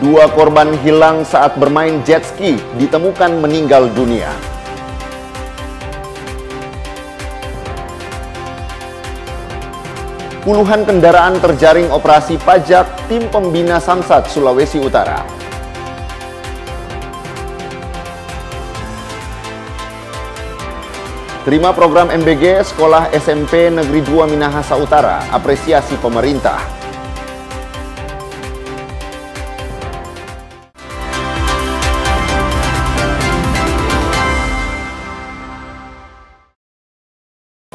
Dua korban hilang saat bermain jet ski ditemukan meninggal dunia. Puluhan kendaraan terjaring operasi pajak tim pembina Samsat Sulawesi Utara. Terima program MBG Sekolah SMP Negeri 2 Minahasa Utara, apresiasi pemerintah.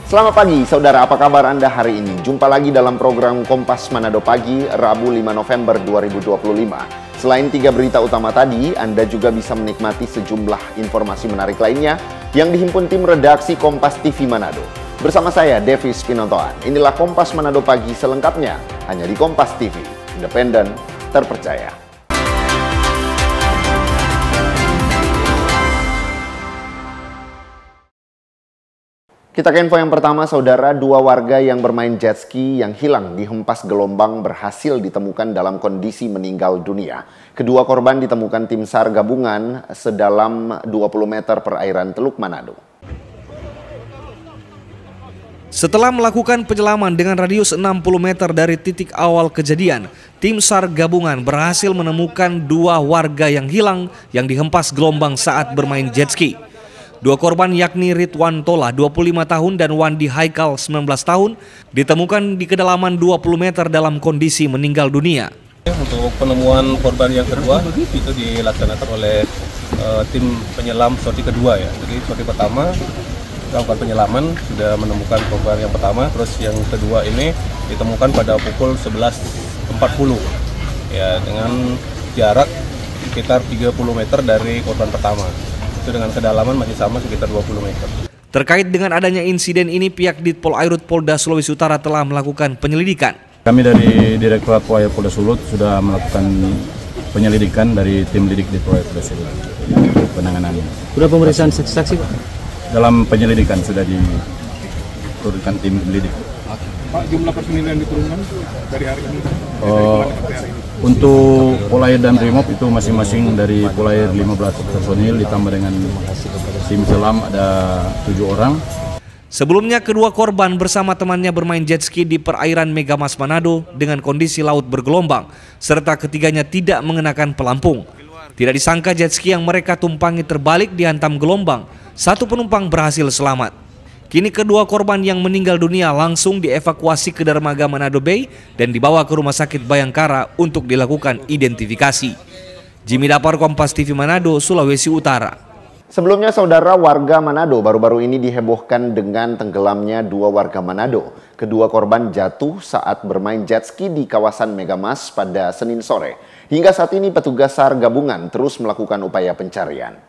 Selamat pagi, saudara. Apa kabar Anda hari ini? Jumpa lagi dalam program Kompas Manado Pagi, Rabu 5 November 2025. Selain 3 berita utama tadi, Anda juga bisa menikmati sejumlah informasi menarik lainnya yang dihimpun tim redaksi Kompas TV Manado. Bersama saya, Devis Pinontoan. Inilah Kompas Manado Pagi selengkapnya, hanya di Kompas TV, independen, terpercaya. Kita ke info yang pertama, saudara. Dua warga yang bermain jet ski yang hilang dihempas gelombang berhasil ditemukan dalam kondisi meninggal dunia. Kedua korban ditemukan tim SAR gabungan sedalam 20 meter perairan Teluk Manado. Setelah melakukan penyelaman dengan radius 60 meter dari titik awal kejadian, tim SAR gabungan berhasil menemukan dua warga yang hilang yang dihempas gelombang saat bermain jet ski. Dua korban yakni Ridwan Tola 25 tahun dan Wandi Haikal 19 tahun ditemukan di kedalaman 20 meter dalam kondisi meninggal dunia. Untuk penemuan korban yang kedua itu dilaksanakan oleh tim penyelam sorti kedua ya. Jadi sorti pertama melakukan penyelaman sudah menemukan korban yang pertama, terus yang kedua ini ditemukan pada pukul 11.40 ya, dengan jarak sekitar 30 meter dari korban pertama. Dengan kedalaman masih sama sekitar 20 meter. Terkait dengan adanya insiden ini, pihak Ditpol Airut Polda Sulawesi Utara telah melakukan penyelidikan. Kami dari Direktorat Polda Sulut sudah melakukan penyelidikan dari tim lidik Ditpol Airut Polda Sulut penanganannya. Sudah pemeriksaan saksi-saksi Pak? Dalam penyelidikan sudah diturunkan tim lidik. Pak, jumlah personil yang diturunkan dari hari ini? Untuk Polair dan Brimob itu masing-masing dari Polair 15 personil ditambah dengan tim selam ada 7 orang. Sebelumnya kedua korban bersama temannya bermain jet ski di perairan Megamas Manado dengan kondisi laut bergelombang serta ketiganya tidak mengenakan pelampung. Tidak disangka jet ski yang mereka tumpangi terbalik dihantam gelombang. Satu penumpang berhasil selamat. Kini kedua korban yang meninggal dunia langsung dievakuasi ke dermaga Manado Bay dan dibawa ke Rumah Sakit Bayangkara untuk dilakukan identifikasi. Jimmy Dapar, Kompas TV Manado, Sulawesi Utara. Sebelumnya, saudara, warga Manado baru-baru ini dihebohkan dengan tenggelamnya dua warga Manado. Kedua korban jatuh saat bermain jet ski di kawasan Megamas pada Senin sore. Hingga saat ini petugas SAR gabungan terus melakukan upaya pencarian.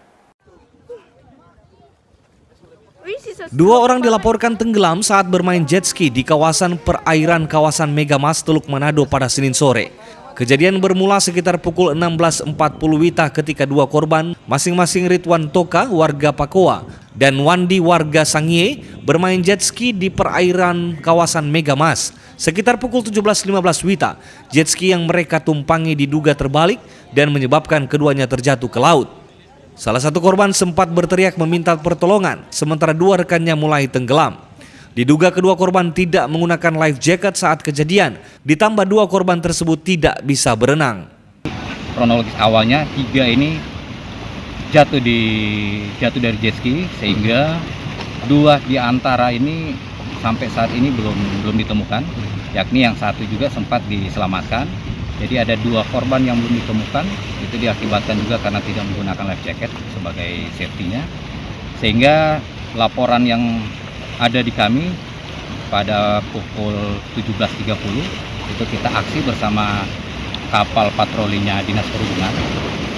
Dua orang dilaporkan tenggelam saat bermain jet ski di kawasan perairan kawasan Megamas Teluk Manado pada Senin sore. Kejadian bermula sekitar pukul 16.40 WITA ketika dua korban, masing-masing Ridwan Toka warga Pakoa dan Wandi warga Sangie, bermain jet ski di perairan kawasan Megamas. Sekitar pukul 17.15 WITA, jet ski yang mereka tumpangi diduga terbalik dan menyebabkan keduanya terjatuh ke laut. Salah satu korban sempat berteriak meminta pertolongan, sementara dua rekannya mulai tenggelam. Diduga kedua korban tidak menggunakan life jacket saat kejadian, ditambah dua korban tersebut tidak bisa berenang. Kronologis awalnya tiga ini jatuh dari jet ski, sehingga dua di antara ini sampai saat ini belum ditemukan, yakni yang satu juga sempat diselamatkan. Jadi ada dua korban yang belum ditemukan, itu diakibatkan juga karena tidak menggunakan life jacket sebagai safety-nya. Sehingga laporan yang ada di kami pada pukul 17.30 itu kita aksi bersama kapal patrolinya Dinas Perhubungan,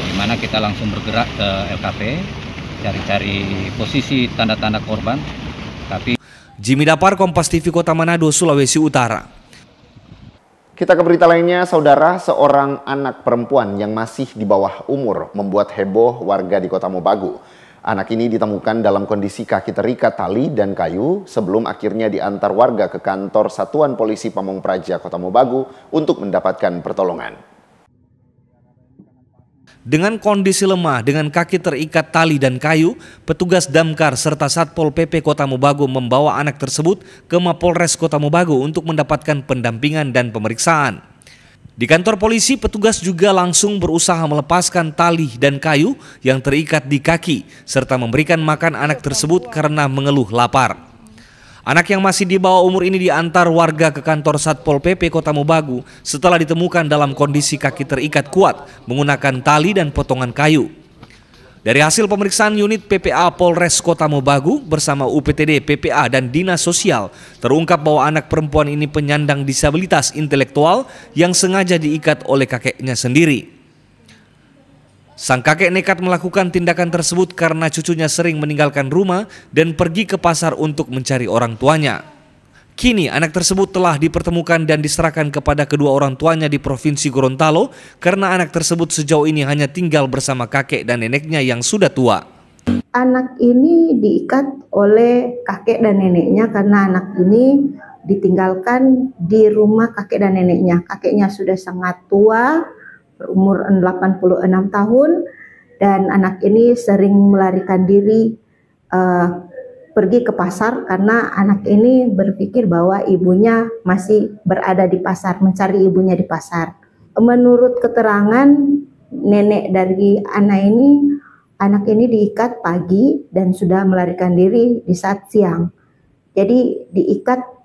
di mana kita langsung bergerak ke LKP, cari-cari posisi tanda-tanda korban. Tapi Jimmy Dapar, Kompas TV Kota Manado, Sulawesi Utara. Kita ke berita lainnya, saudara. Seorang anak perempuan yang masih di bawah umur membuat heboh warga di Kota Mobagu. Anak ini ditemukan dalam kondisi kaki terikat tali dan kayu sebelum akhirnya diantar warga ke kantor Satuan Polisi Pamong Praja Kota Mobagu untuk mendapatkan pertolongan. Dengan kondisi lemah, dengan kaki terikat tali dan kayu, petugas damkar serta Satpol PP Kota Mobagu membawa anak tersebut ke Mapolres Kota Mobagu untuk mendapatkan pendampingan dan pemeriksaan. Di kantor polisi, petugas juga langsung berusaha melepaskan tali dan kayu yang terikat di kaki, serta memberikan makan anak tersebut karena mengeluh lapar. Anak yang masih di bawah umur ini diantar warga ke kantor Satpol PP Kota Mobagu setelah ditemukan dalam kondisi kaki terikat kuat menggunakan tali dan potongan kayu. Dari hasil pemeriksaan unit PPA Polres Kota Mobagu bersama UPTD, PPA, dan Dinas Sosial, terungkap bahwa anak perempuan ini penyandang disabilitas intelektual yang sengaja diikat oleh kakeknya sendiri. Sang kakek nekat melakukan tindakan tersebut karena cucunya sering meninggalkan rumah dan pergi ke pasar untuk mencari orang tuanya. Kini anak tersebut telah dipertemukan dan diserahkan kepada kedua orang tuanya di Provinsi Gorontalo karena anak tersebut sejauh ini hanya tinggal bersama kakek dan neneknya yang sudah tua. Anak ini diikat oleh kakek dan neneknya karena anak ini ditinggalkan di rumah kakek dan neneknya. Kakeknya sudah sangat tua, berumur 86 tahun, dan anak ini sering melarikan diri pergi ke pasar karena anak ini berpikir bahwa ibunya masih berada di pasar, mencari ibunya di pasar. Menurut keterangan nenek dari anak ini diikat pagi dan sudah melarikan diri di saat siang. Jadi diikat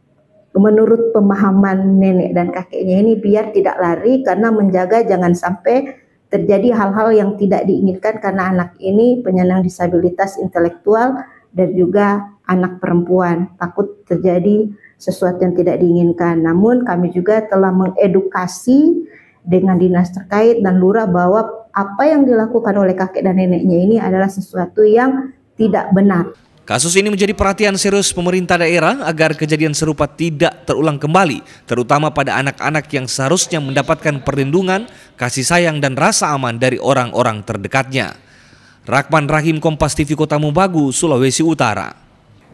menurut pemahaman nenek dan kakeknya ini biar tidak lari karena menjaga jangan sampai terjadi hal-hal yang tidak diinginkan karena anak ini penyandang disabilitas intelektual dan juga anak perempuan, takut terjadi sesuatu yang tidak diinginkan. Namun kami juga telah mengedukasi dengan dinas terkait dan lurah bahwa apa yang dilakukan oleh kakek dan neneknya ini adalah sesuatu yang tidak benar. Kasus ini menjadi perhatian serius pemerintah daerah agar kejadian serupa tidak terulang kembali, terutama pada anak-anak yang seharusnya mendapatkan perlindungan, kasih sayang, dan rasa aman dari orang-orang terdekatnya. Rakman Rahim, Kompas TV Kota Mobagu, Sulawesi Utara.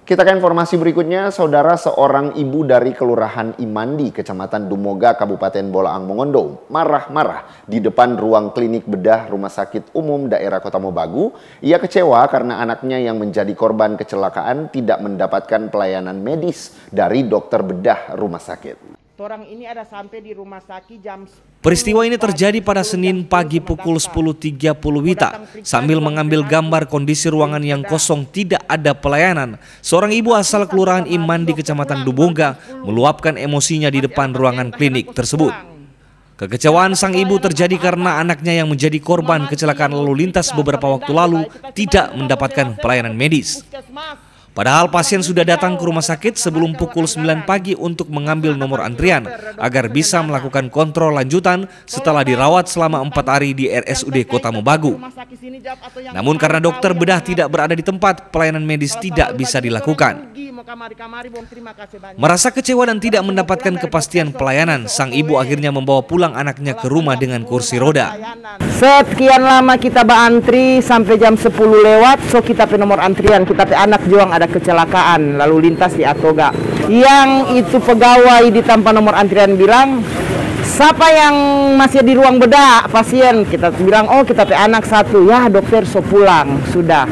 Kita ke informasi berikutnya, saudara. Seorang ibu dari Kelurahan Imandi, Kecamatan Dumoga, Kabupaten Bolaang Mongondo, marah-marah di depan ruang klinik bedah Rumah Sakit Umum Daerah Kota Mobagu. Ia kecewa karena anaknya yang menjadi korban kecelakaan tidak mendapatkan pelayanan medis dari dokter bedah rumah sakit. Orang ini ada sampai di rumah sakit jam. Peristiwa ini terjadi pada Senin pagi pukul 10.30 WITA. Sambil mengambil gambar kondisi ruangan yang kosong tidak ada pelayanan, seorang ibu asal Kelurahan Imandi, Kecamatan Dumoga, meluapkan emosinya di depan ruangan klinik tersebut. Kekecewaan sang ibu terjadi karena anaknya yang menjadi korban kecelakaan lalu lintas beberapa waktu lalu tidak mendapatkan pelayanan medis. Padahal pasien sudah datang ke rumah sakit sebelum pukul 9 pagi untuk mengambil nomor antrian agar bisa melakukan kontrol lanjutan setelah dirawat selama 4 hari di RSUD Kota Mobagu. Namun karena dokter bedah tidak berada di tempat, pelayanan medis tidak bisa dilakukan. Merasa kecewa dan tidak mendapatkan kepastian pelayanan, sang ibu akhirnya membawa pulang anaknya ke rumah dengan kursi roda. Sekian lama kita berantri sampai jam 10 lewat, so kita pe nomor antrian, kita pe anak juang ada kecelakaan lalu lintas di Atoga. Yang itu pegawai di tanpa nomor antrian bilang, siapa yang masih di ruang bedah pasien? Kita bilang, oh kita pe anak satu, ya dokter so pulang, sudah.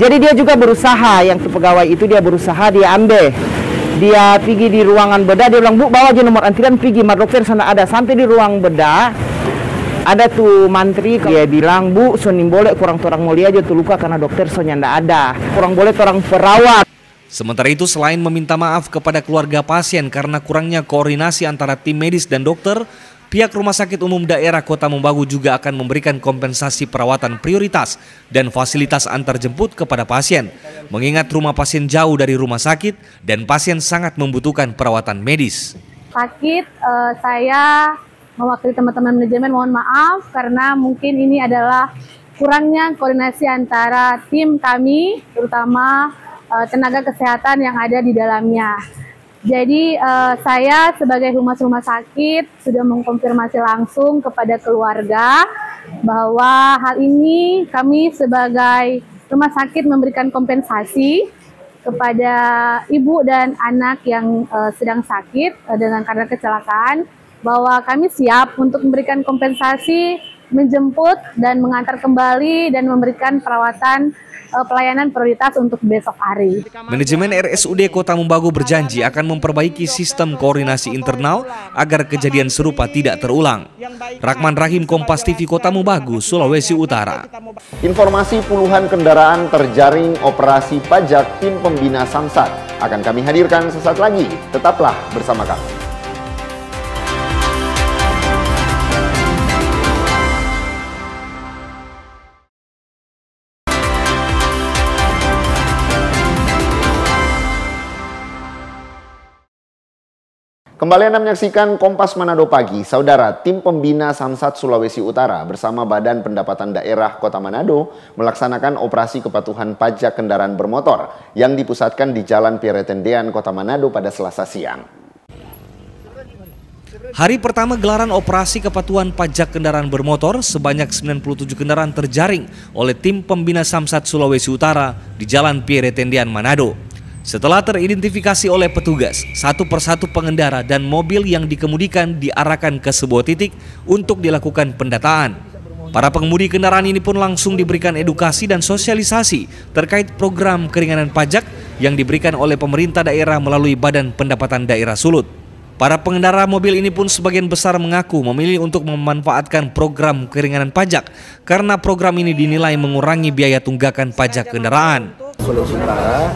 Jadi dia juga berusaha, yang tu pegawai itu dia berusaha, dia ambil. Dia pergi di ruangan bedah, dia bilang, bu bawa aja nomor antrian, pergi, mas dokter sana ada. Sampai di ruang bedah, ada tuh mantri, dia bilang, bu so boleh kurang orang mulia aja tuh luka karena dokter so nyanda ada. Kurang boleh orang perawat. Sementara itu, selain meminta maaf kepada keluarga pasien karena kurangnya koordinasi antara tim medis dan dokter, pihak Rumah Sakit Umum Daerah Kota Mobagu juga akan memberikan kompensasi perawatan prioritas dan fasilitas antar jemput kepada pasien, mengingat rumah pasien jauh dari rumah sakit dan pasien sangat membutuhkan perawatan medis. Sakit, saya mewakili teman-teman manajemen mohon maaf karena mungkin ini adalah kurangnya koordinasi antara tim kami, terutama tenaga kesehatan yang ada di dalamnya. Jadi saya sebagai humas rumah sakit sudah mengkonfirmasi langsung kepada keluarga bahwa hal ini kami sebagai rumah sakit memberikan kompensasi kepada ibu dan anak yang sedang sakit dengan karena kecelakaan. bahwa kami siap untuk memberikan kompensasi, menjemput dan mengantar kembali dan memberikan perawatan pelayanan prioritas untuk besok hari. Manajemen RSUD Kota Membago berjanji akan memperbaiki sistem koordinasi internal agar kejadian serupa tidak terulang. Rahman Rahim, Kompas TV, Kota Membago, Sulawesi Utara. Informasi puluhan kendaraan terjaring operasi pajak tim pembina Samsat akan kami hadirkan sesaat lagi. Tetaplah bersama kami. Kembali Anda menyaksikan Kompas Manado Pagi. Saudara, tim pembina Samsat Sulawesi Utara bersama Badan Pendapatan Daerah Kota Manado melaksanakan operasi kepatuhan pajak kendaraan bermotor yang dipusatkan di Jalan Pierretendean Kota Manado pada Selasa siang. Hari pertama gelaran operasi kepatuhan pajak kendaraan bermotor, sebanyak 97 kendaraan terjaring oleh tim pembina Samsat Sulawesi Utara di Jalan Pierretendean Manado. Setelah teridentifikasi oleh petugas, satu persatu pengendara dan mobil yang dikemudikan diarahkan ke sebuah titik untuk dilakukan pendataan. Para pengemudi kendaraan ini pun langsung diberikan edukasi dan sosialisasi terkait program keringanan pajak yang diberikan oleh pemerintah daerah melalui Badan Pendapatan Daerah Sulut. Para pengendara mobil ini pun sebagian besar mengaku memilih untuk memanfaatkan program keringanan pajak karena program ini dinilai mengurangi biaya tunggakan pajak kendaraan. Sulawesi Utara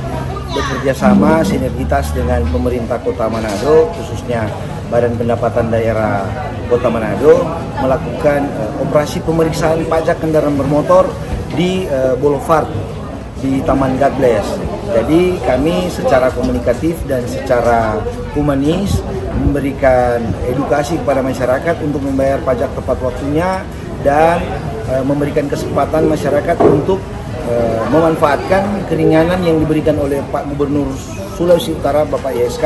bekerjasama sinergitas dengan pemerintah Kota Manado, khususnya Badan Pendapatan Daerah Kota Manado, melakukan operasi pemeriksaan pajak kendaraan bermotor di Boulevard di Taman God Bless. Jadi kami secara komunikatif dan secara humanis memberikan edukasi kepada masyarakat untuk membayar pajak tepat waktunya dan memberikan kesempatan masyarakat untuk memanfaatkan keringanan yang diberikan oleh Pak Gubernur Sulawesi Utara Bapak YSK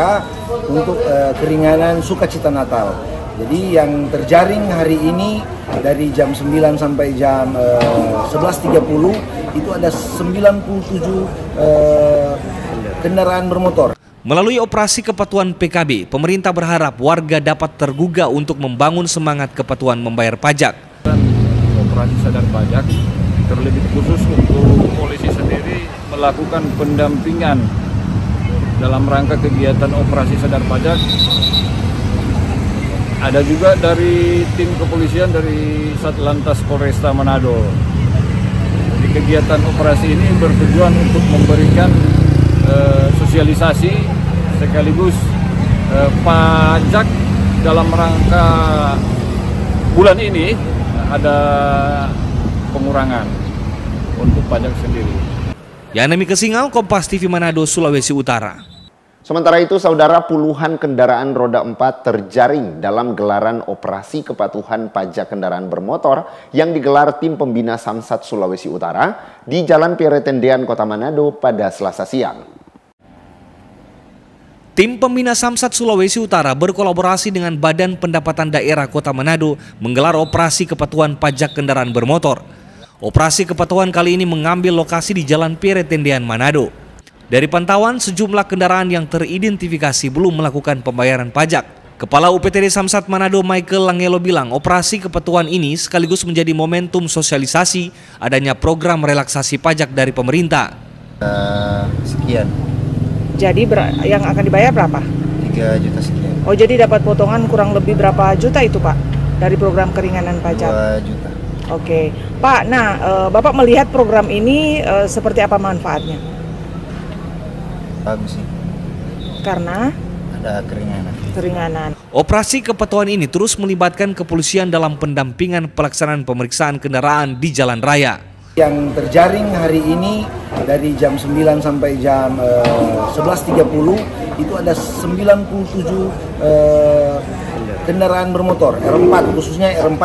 untuk keringanan sukacita Natal. Jadi yang terjaring hari ini dari jam 9 sampai jam 11.30 itu ada 97 kendaraan bermotor. Melalui operasi kepatuhan PKB, pemerintah berharap warga dapat tergugah untuk membangun semangat kepatuhan membayar pajak. Operasi sadar pajak terlebih khusus untuk polisi sendiri melakukan pendampingan dalam rangka kegiatan operasi sadar pajak. Ada juga dari tim kepolisian dari Satlantas Polresta Manado. Di kegiatan operasi ini bertujuan untuk memberikan sosialisasi sekaligus pajak dalam rangka bulan ini ada pengurangan untuk pajak sendiri. Yanemi Kesingal, Kompas TV Manado, Sulawesi Utara. Sementara itu, saudara, puluhan kendaraan roda 4 terjaring dalam gelaran operasi kepatuhan pajak kendaraan bermotor yang digelar tim pembina Samsat Sulawesi Utara di Jalan Pierretendean Kota Manado pada Selasa siang. Tim pembina Samsat Sulawesi Utara berkolaborasi dengan Badan Pendapatan Daerah Kota Manado menggelar operasi kepatuhan pajak kendaraan bermotor. Operasi kepatuhan kali ini mengambil lokasi di Jalan Pierretendean Manado. Dari pantauan, sejumlah kendaraan yang teridentifikasi belum melakukan pembayaran pajak. Kepala UPTD Samsat Manado Michael Langelo bilang operasi kepatuhan ini sekaligus menjadi momentum sosialisasi adanya program relaksasi pajak dari pemerintah. Sekian. Jadi yang akan dibayar berapa? 3 juta sekian. Oh, jadi dapat potongan kurang lebih berapa juta itu Pak dari program keringanan pajak? 2 juta. Oke, Pak. Nah, Bapak melihat program ini seperti apa manfaatnya? Bagus sih. Karena ada keringanan. Operasi kepatuhan ini terus melibatkan kepolisian dalam pendampingan pelaksanaan pemeriksaan kendaraan di jalan raya. Yang terjaring hari ini dari jam 9 sampai jam 11.30 itu ada 97 kendaraan bermotor R4, khususnya R4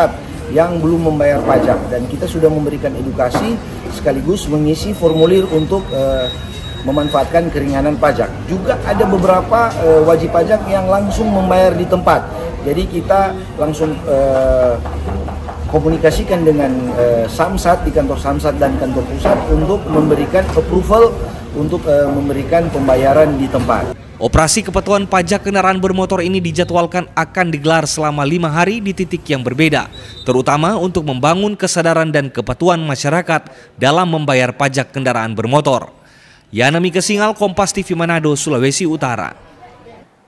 yang belum membayar pajak, dan kita sudah memberikan edukasi sekaligus mengisi formulir untuk memanfaatkan keringanan pajak. Juga ada beberapa wajib pajak yang langsung membayar di tempat. Jadi kita langsung komunikasikan dengan Samsat di kantor Samsat dan kantor pusat untuk memberikan approval untuk memberikan pembayaran di tempat. Operasi kepatuhan pajak kendaraan bermotor ini dijadwalkan akan digelar selama 5 hari di titik yang berbeda, terutama untuk membangun kesadaran dan kepatuhan masyarakat dalam membayar pajak kendaraan bermotor. Yana Mika Singal, Kompas TV Manado, Sulawesi Utara.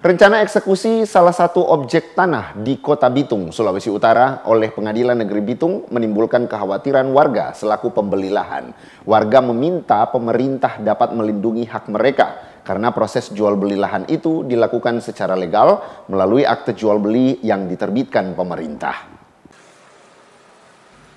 Rencana eksekusi salah satu objek tanah di Kota Bitung, Sulawesi Utara oleh Pengadilan Negeri Bitung menimbulkan kekhawatiran warga selaku pembeli lahan. Warga meminta pemerintah dapat melindungi hak mereka karena proses jual beli lahan itu dilakukan secara legal melalui akte jual beli yang diterbitkan pemerintah.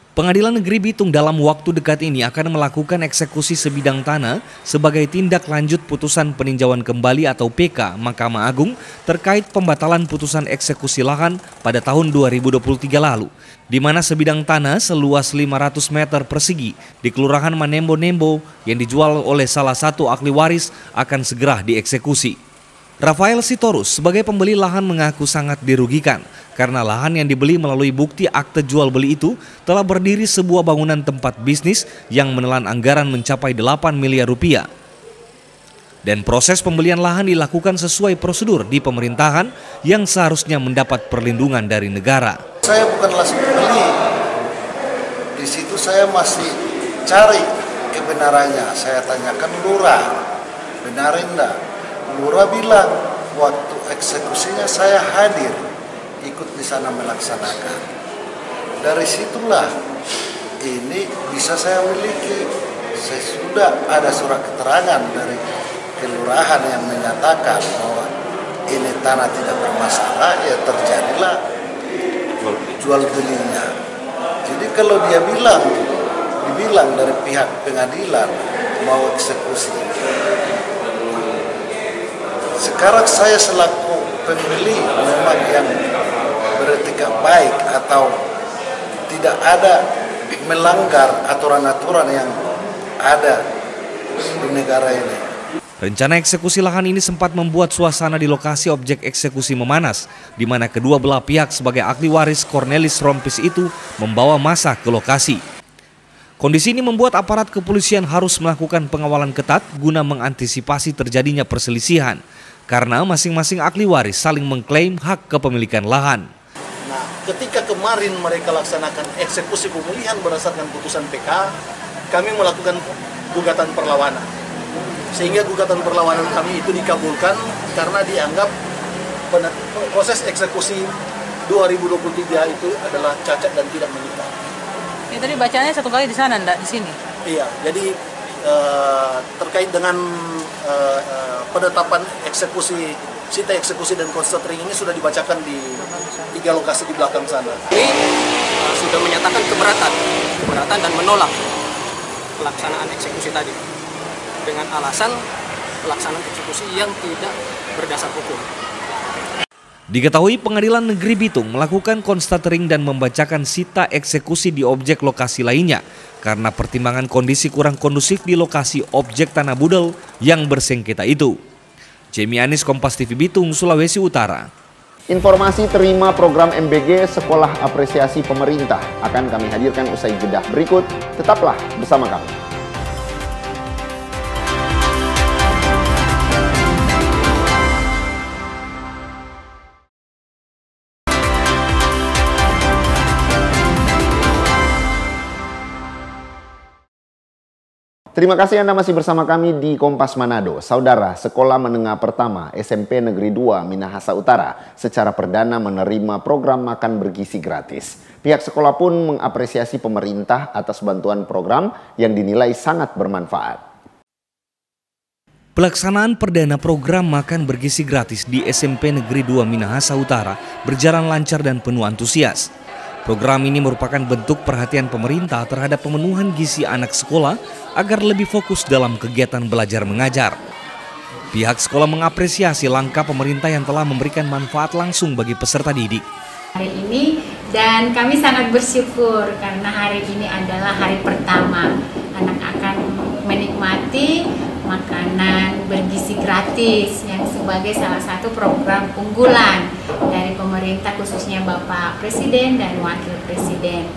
Pengadilan Negeri Bitung dalam waktu dekat ini akan melakukan eksekusi sebidang tanah sebagai tindak lanjut putusan peninjauan kembali atau PK Mahkamah Agung terkait pembatalan putusan eksekusi lahan pada tahun 2023 lalu, di mana sebidang tanah seluas 500 meter persegi di Kelurahan Manembo-Nembo yang dijual oleh salah satu ahli waris akan segera dieksekusi. Rafael Sitorus sebagai pembeli lahan mengaku sangat dirugikan karena lahan yang dibeli melalui bukti akte jual beli itu telah berdiri sebuah bangunan tempat bisnis yang menelan anggaran mencapai 8 miliar rupiah. Dan proses pembelian lahan dilakukan sesuai prosedur di pemerintahan yang seharusnya mendapat perlindungan dari negara. Saya bukanlah pembeli, di situ saya masih cari kebenarannya. Saya tanyakan lurah, benarin enggak? Lurah bilang waktu eksekusinya saya hadir, ikut di sana melaksanakan. Dari situlah ini bisa saya miliki. Saya sudah ada surat keterangan dari kelurahan yang menyatakan bahwa ini tanah tidak bermasalah, ya terjadilah jual belinya. Jadi kalau dia dibilang dari pihak pengadilan mau eksekusi. Sekarang saya selaku pembeli memang yang beretika baik atau tidak ada melanggar aturan-aturan yang ada di negara ini. Rencana eksekusi lahan ini sempat membuat suasana di lokasi objek eksekusi memanas, di mana kedua belah pihak sebagai ahli waris Cornelis Rompis itu membawa massa ke lokasi. Kondisi ini membuat aparat kepolisian harus melakukan pengawalan ketat guna mengantisipasi terjadinya perselisihan, karena masing-masing ahli waris saling mengklaim hak kepemilikan lahan. Nah, ketika kemarin mereka laksanakan eksekusi pemulihan berdasarkan putusan PK, kami melakukan gugatan perlawanan. Sehingga gugatan perlawanan kami itu dikabulkan karena dianggap proses eksekusi 2023 itu adalah cacat dan tidak mengikat. Ini tadi bacanya satu kali di sana, enggak di sini? Iya, jadi terkait dengan penetapan eksekusi, sita eksekusi dan konstatering ini sudah dibacakan di 3 lokasi di belakang sana. Ini sudah menyatakan keberatan dan menolak pelaksanaan eksekusi tadi dengan alasan pelaksanaan eksekusi yang tidak berdasar hukum. Diketahui Pengadilan Negeri Bitung melakukan konstatering dan membacakan sita eksekusi di objek lokasi lainnya karena pertimbangan kondisi kurang kondusif di lokasi objek tanah budel yang bersengketa itu. Jamie Anis, Kompas TV Bitung, Sulawesi Utara. Informasi terima program MBG Sekolah Apresiasi Pemerintah akan kami hadirkan usai jeda berikut. Tetaplah bersama kami. Terima kasih Anda masih bersama kami di Kompas Manado. Saudara, Sekolah Menengah Pertama SMP Negeri 2 Minahasa Utara secara perdana menerima program makan bergizi gratis. Pihak sekolah pun mengapresiasi pemerintah atas bantuan program yang dinilai sangat bermanfaat. Pelaksanaan perdana program makan bergizi gratis di SMP Negeri 2 Minahasa Utara berjalan lancar dan penuh antusias. Program ini merupakan bentuk perhatian pemerintah terhadap pemenuhan gizi anak sekolah agar lebih fokus dalam kegiatan belajar mengajar. Pihak sekolah mengapresiasi langkah pemerintah yang telah memberikan manfaat langsung bagi peserta didik. Hari ini dan kami sangat bersyukur karena hari ini adalah hari pertama anak akan menikmati makanan bergizi gratis yang sebagai salah satu program unggulan dari pemerintah khususnya Bapak Presiden dan Wakil Presiden.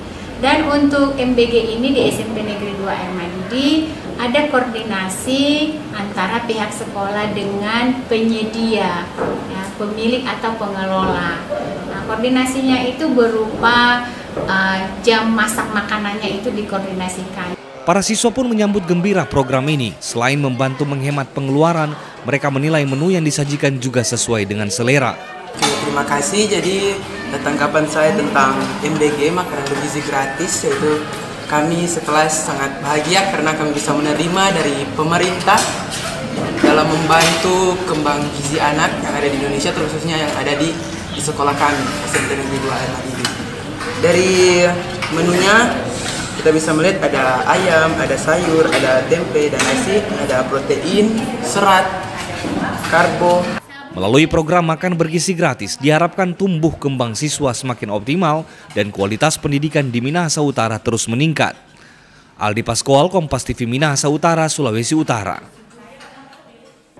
Dan untuk MBG ini di SMP Negeri 2 Air Madidi ada koordinasi antara pihak sekolah dengan penyedia, ya, pemilik atau pengelola. Nah, koordinasinya itu berupa jam masak makanannya itu dikoordinasikan. Para siswa pun menyambut gembira program ini. Selain membantu menghemat pengeluaran, mereka menilai menu yang disajikan juga sesuai dengan selera. Terima kasih. Jadi tanggapan saya tentang MBG, makanan bergizi gratis, yaitu kami sekelas sangat bahagia karena kami bisa menerima dari pemerintah dalam membantu kembang gizi anak yang ada di Indonesia, terkhususnya yang ada di sekolah kami, SMP Negeri 2 Air Madidi. Dari menunya kita bisa melihat ada ayam, ada sayur, ada tempe dan nasi, ada protein, serat, karbo. Melalui program makan bergizi gratis, diharapkan tumbuh kembang siswa semakin optimal dan kualitas pendidikan di Minahasa Utara terus meningkat. Aldi Paskual, Kompas TV Minahasa Utara, Sulawesi Utara.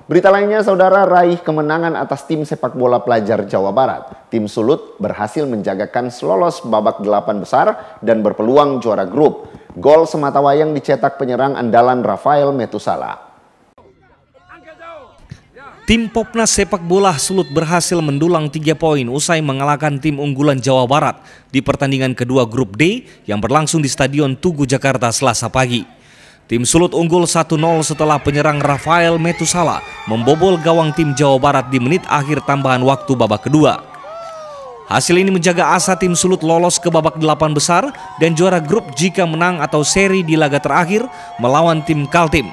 Berita lainnya, saudara, raih kemenangan atas tim sepak bola pelajar Jawa Barat. Tim Sulut berhasil menjagakan lolos babak 8 besar dan berpeluang juara grup. Gol sematawayang dicetak penyerang andalan Rafael Metusala. Tim Popnas sepak bola Sulut berhasil mendulang 3 poin usai mengalahkan tim unggulan Jawa Barat di pertandingan kedua grup D yang berlangsung di Stadion Tugu Jakarta Selasa pagi. Tim Sulut unggul 1-0 setelah penyerang Rafael Metusala membobol gawang tim Jawa Barat di menit akhir tambahan waktu babak kedua. Hasil ini menjaga asa tim Sulut lolos ke babak 8 besar dan juara grup jika menang atau seri di laga terakhir melawan tim Kaltim.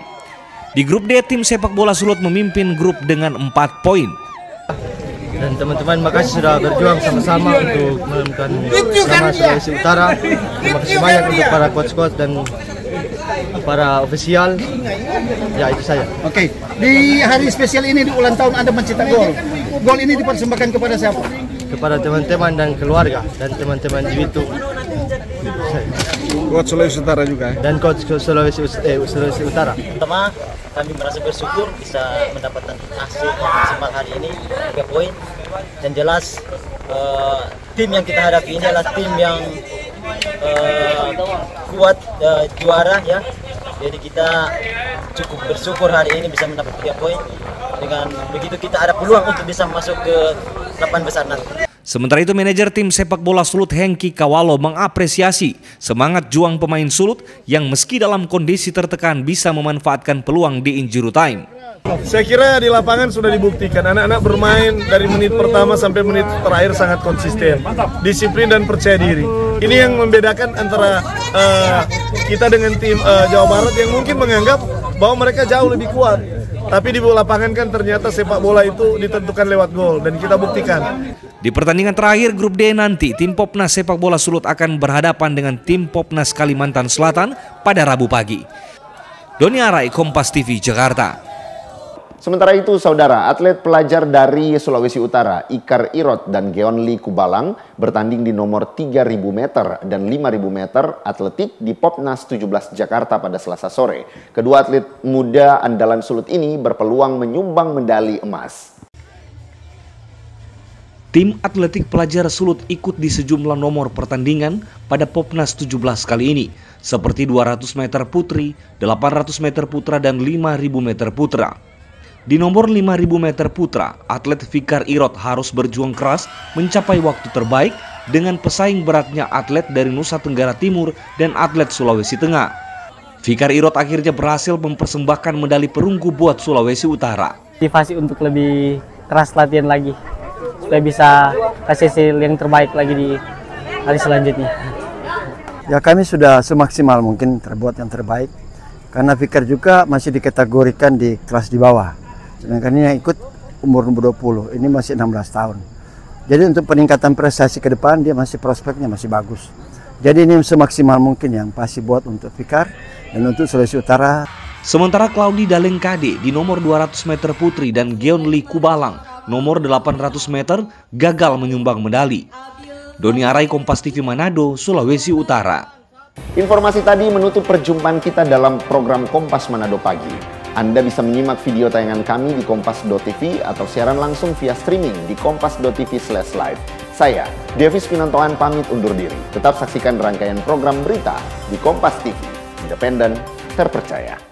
Di grup D, tim sepak bola Sulut memimpin grup dengan 4 poin. Dan teman-teman, makasih sudah berjuang sama-sama untuk menentukan nama Sulawesi Utara. Terima kasih banyak untuk para coach-coach dan para ofisial. Ya, itu saja. Oke, di hari spesial ini di ulang tahun Anda mencetak gol. Gol ini dipersembahkan kepada siapa? Kepada teman-teman dan keluarga dan teman-teman di YouTube. Coach Sulawesi Utara juga. Dan coach Sulawesi Utara. Pertama, kami merasa bersyukur bisa mendapatkan hasil yang maksimal hari ini 3 poin. Dan jelas tim yang kita hadapi ini adalah tim yang kuat, juara ya. Jadi kita cukup bersyukur hari ini bisa mendapat 3 poin. Dengan begitu kita ada peluang untuk bisa masuk ke 8 besar nanti. Sementara itu, manajer tim sepak bola Sulut Hengki Kawalo mengapresiasi semangat juang pemain Sulut yang meski dalam kondisi tertekan bisa memanfaatkan peluang di injury time. Saya kira di lapangan sudah dibuktikan anak-anak bermain dari menit pertama sampai menit terakhir sangat konsisten, disiplin dan percaya diri. Ini yang membedakan antara kita dengan tim Jawa Barat yang mungkin menganggap bahwa mereka jauh lebih kuat. Tapi di lapangan kan ternyata sepak bola itu ditentukan lewat gol dan kita buktikan. Di pertandingan terakhir grup D nanti, tim Popnas sepak bola Sulut akan berhadapan dengan tim Popnas Kalimantan Selatan pada Rabu pagi. Doni Arai, Kompas TV, Jakarta. Sementara itu, saudara, atlet pelajar dari Sulawesi Utara, Ikar Irot dan Geonli Kubalang bertanding di nomor 3.000 meter dan 5.000 meter atletik di Popnas 17 Jakarta pada Selasa sore. Kedua atlet muda andalan Sulut ini berpeluang menyumbang medali emas. Tim atletik pelajar Sulut ikut di sejumlah nomor pertandingan pada Popnas 17 kali ini, seperti 200 meter putri, 800 meter putra, dan 5.000 meter putra. Di nomor 5.000 meter putra, atlet Fikar Irot harus berjuang keras mencapai waktu terbaik dengan pesaing beratnya atlet dari Nusa Tenggara Timur dan atlet Sulawesi Tengah. Fikar Irot akhirnya berhasil mempersembahkan medali perunggu buat Sulawesi Utara. Motivasi untuk lebih keras latihan lagi, supaya bisa kasih hasil yang terbaik lagi di hari selanjutnya. Ya, kami sudah semaksimal mungkin terbuat yang terbaik, karena Fikar juga masih dikategorikan di kelas di bawah. Sedangkan ini yang ikut umur 20, ini masih 16 tahun. Jadi untuk peningkatan prestasi ke depan dia masih prospeknya masih bagus. Jadi ini semaksimal mungkin yang pasti buat untuk Fikar dan untuk Sulawesi Utara. Sementara Claudi Dalengkade di nomor 200 meter putri dan Geonli Kubalang nomor 800 meter gagal menyumbang medali. Doni Arai, Kompas TV Manado, Sulawesi Utara. Informasi tadi menutup perjumpaan kita dalam program Kompas Manado Pagi. Anda bisa menyimak video tayangan kami di kompas.tv atau siaran langsung via streaming di kompas.tv/live. Saya, Devis Pinontoan pamit undur diri. Tetap saksikan rangkaian program berita di Kompas TV, independen, terpercaya.